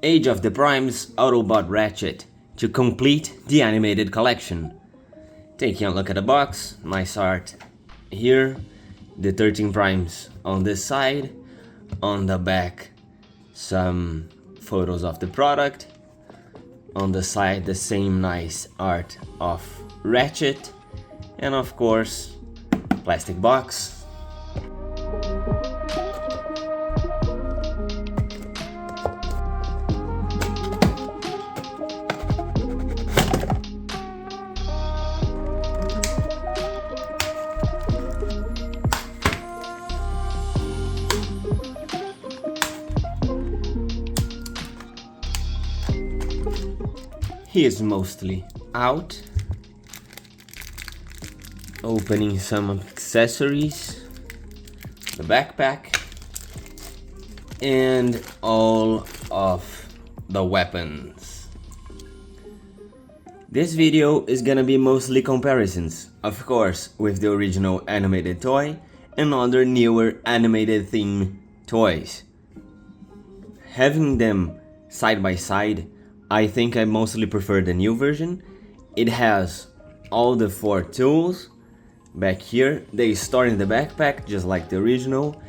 Age of the Primes Autobot Ratchet to complete the animated collection. Taking a look at the box, nice art here, the 13 primes on this side, on the back some photos of the product, on the side the same nice art of Ratchet, and of course plastic box. He is mostly out, opening some accessories, the backpack, and all of the weapons. This video is gonna be mostly comparisons, of course, with the original animated toy and other newer animated theme toys. Having them side by side, I think I mostly prefer the new version. It has all the 4 tools back here. They store in the backpack just like the original,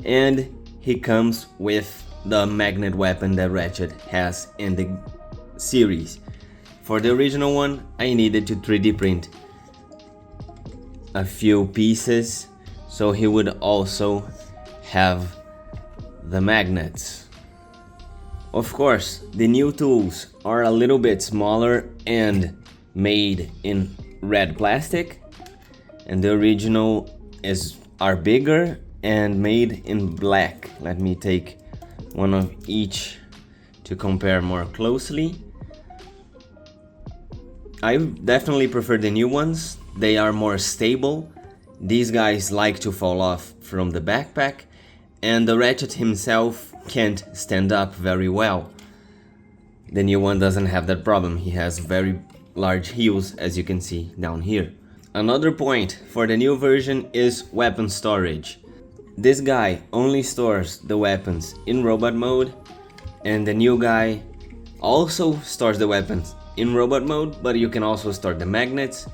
and he comes with the magnet weapon that Ratchet has in the series. For the original one, I needed to 3D print a few pieces so he would also have the magnets. Of course, the new tools are a little bit smaller and made in red plastic, and the original are bigger and made in black. Let me take one of each to compare more closely. I definitely prefer the new ones. They are more stable. These guys like to fall off from the backpack, and the Ratchet himself can't stand up very well. The new one doesn't have that problem. He has very large heels, as you can see down here. Another point for the new version is weapon storage. This guy only stores the weapons in robot mode, and the new guy also stores the weapons in robot mode, but you can also store the magnets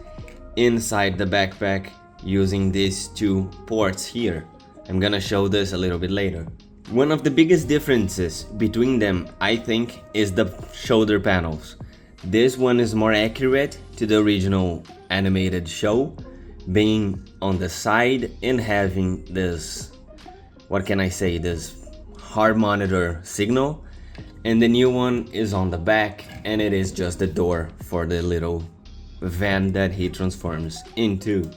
inside the backpack using these 2 ports here. I'm gonna show this a little bit later. One of the biggest differences between them, I think, is the shoulder panels. This one is more accurate to the original animated show, being on the side and having this, what can I say, this heart monitor signal, and the new one is on the back, and it is just the door for the little van that he transforms into.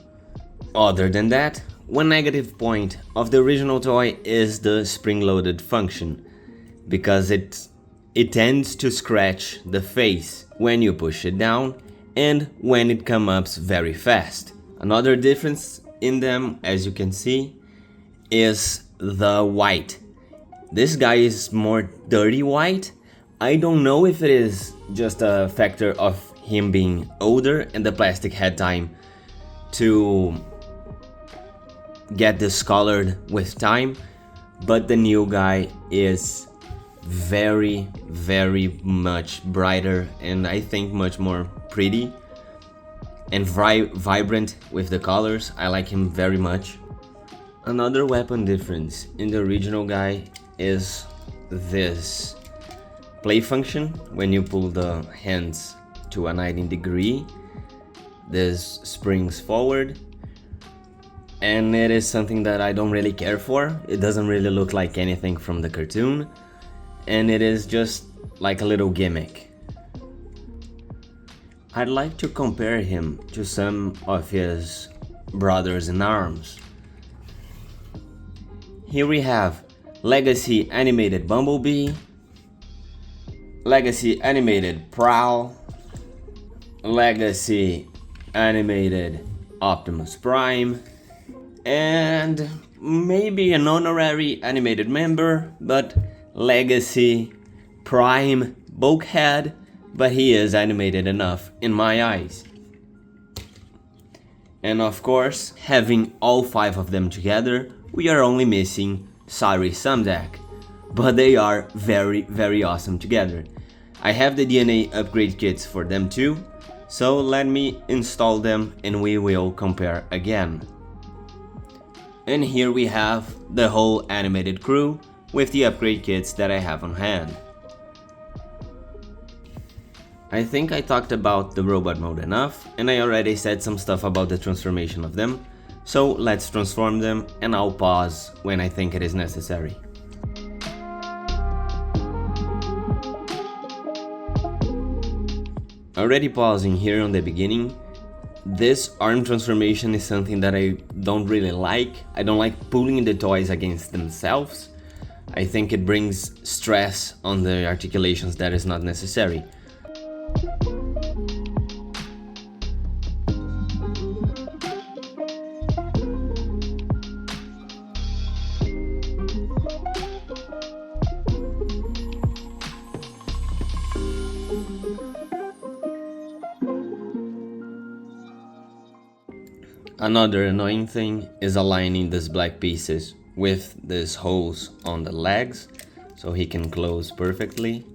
Other than that, one negative point of the original toy is the spring-loaded function, because it tends to scratch the face when you push it down and when it comes up very fast. Another difference in them, as you can see, is the white. This guy is more dirty white. I don't know if it is just a factor of him being older and the plastic had time to get discolored with time, but the new guy is very much brighter and I think much more pretty and vibrant with the colors. I like him very much. Another weapon difference in the original guy is this play function. When you pull the hands to a 90 degree, this springs forward, and it is something that I don't really care for. It doesn't really look like anything from the cartoon, and it is just like a little gimmick. I'd like to compare him to some of his brothers in arms. Here we have Legacy Animated Bumblebee, Legacy Animated Prowl, Legacy Animated Optimus Prime, and maybe an honorary animated member, but Legacy Prime Bulkhead, but he is animated enough in my eyes. And of course, having all 5 of them together, we are only missing Sorry Samdak, but they are very awesome together. I have the DNA upgrade kits for them too, so let me install them and we will compare again. And here we have the whole animated crew with the upgrade kits that I have on hand. I think I talked about the robot mode enough, and I already said some stuff about the transformation of them, so let's transform them and I'll pause when I think it is necessary. Already pausing here on the beginning, this arm transformation is something that I don't really like. I don't like pulling the toys against themselves. I think it brings stress on the articulations that is not necessary. Another annoying thing is aligning these black pieces with these holes on the legs so he can close perfectly.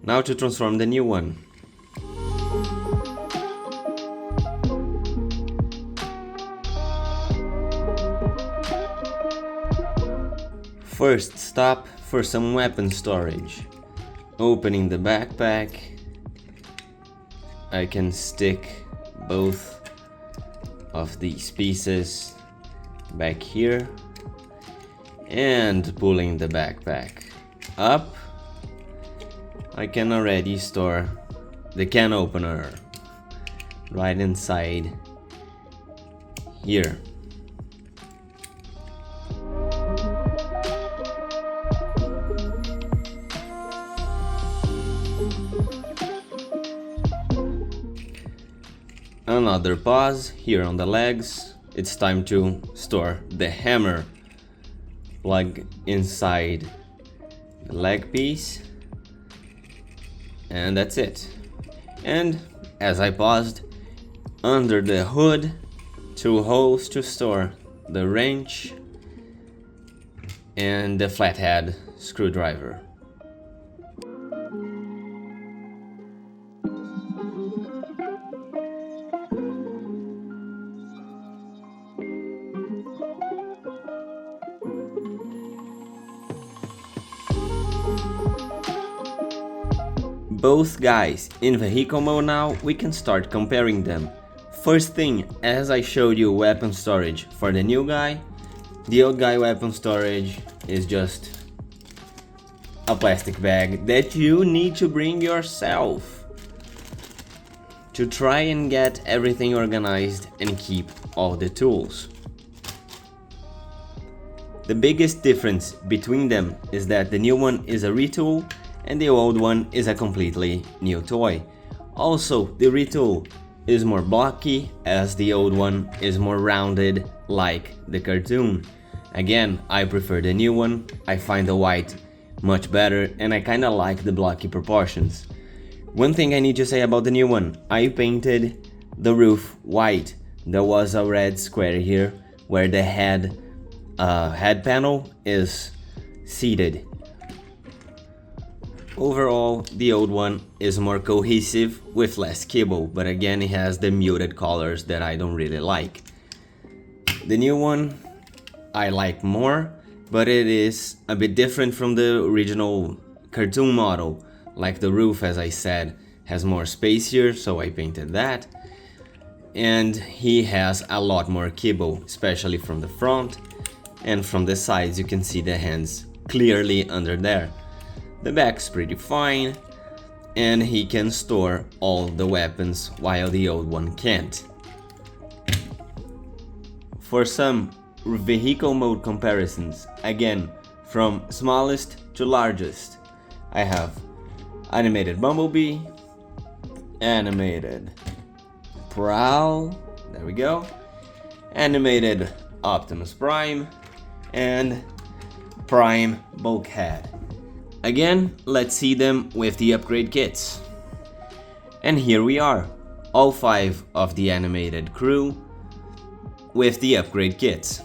Now to transform the new one. First stop for some weapon storage. Opening the backpack, I can stick both of these pieces back here and pulling the backpack up, I can already store the can opener right inside here. Another pause here on the legs. It's time to store the hammer. Plug inside the leg piece. And that's it. And as I paused, under the hood, 2 holes to store the wrench and the flathead screwdriver. Both guys in vehicle mode now, we can start comparing them. First thing, as I showed you weapon storage for the new guy, the old guy weapon storage is just a plastic bag that you need to bring yourself to try and get everything organized and keep all the tools. The biggest difference between them is that the new one is a retool and the old one is a completely new toy. Also, the retool is more blocky as the old one is more rounded like the cartoon. Again, I prefer the new one. I find the white much better and I kinda like the blocky proportions. One thing I need to say about the new one, I painted the roof white. There was a red square here where the head panel is seated. Overall, the old one is more cohesive with less kibble, but again it has the muted colors that I don't really like. The new one I like more, but it is a bit different from the original cartoon model. Like the roof, as I said, has more space here, so I painted that. And he has a lot more kibble, especially from the front, and from the sides you can see the hands clearly under there. The back's pretty fine, and he can store all the weapons while the old one can't. For some vehicle mode comparisons, again from smallest to largest, I have animated Bumblebee, animated Prowl, there we go, animated Optimus Prime, and Prime Bulkhead. Again, let's see them with the upgrade kits. And here we are, all 5 of the animated crew with the upgrade kits.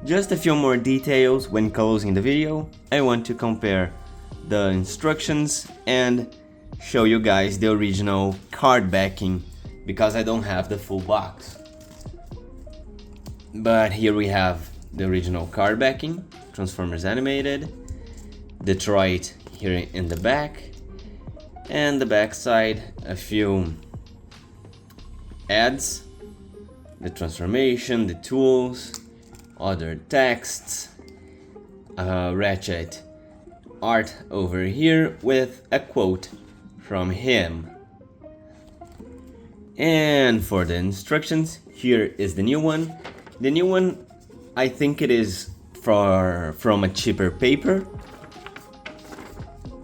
Just a few more details when closing the video. I want to compare the instructions and show you guys the original card backing because I don't have the full box. But here we have the original card backing, Transformers Animated, Detroit here in the back, and the back side a few ads, the transformation, the tools, other texts, Ratchet art over here with a quote from him. And for the instructions, here is the new one. The new one, I think it is from a cheaper paper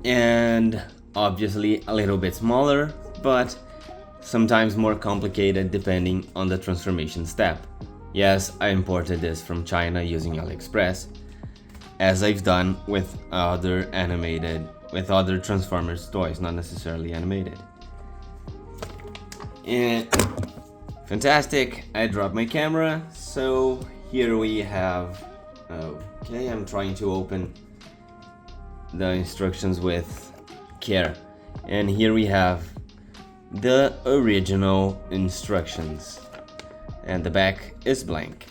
and obviously a little bit smaller, but sometimes more complicated depending on the transformation step. Yes, I imported this from China using AliExpress, as I've done with other Transformers toys, not necessarily animated. And fantastic, I dropped my camera, so here we have, okay, I'm trying to open the instructions with care. And here we have the original instructions. And the back is blank.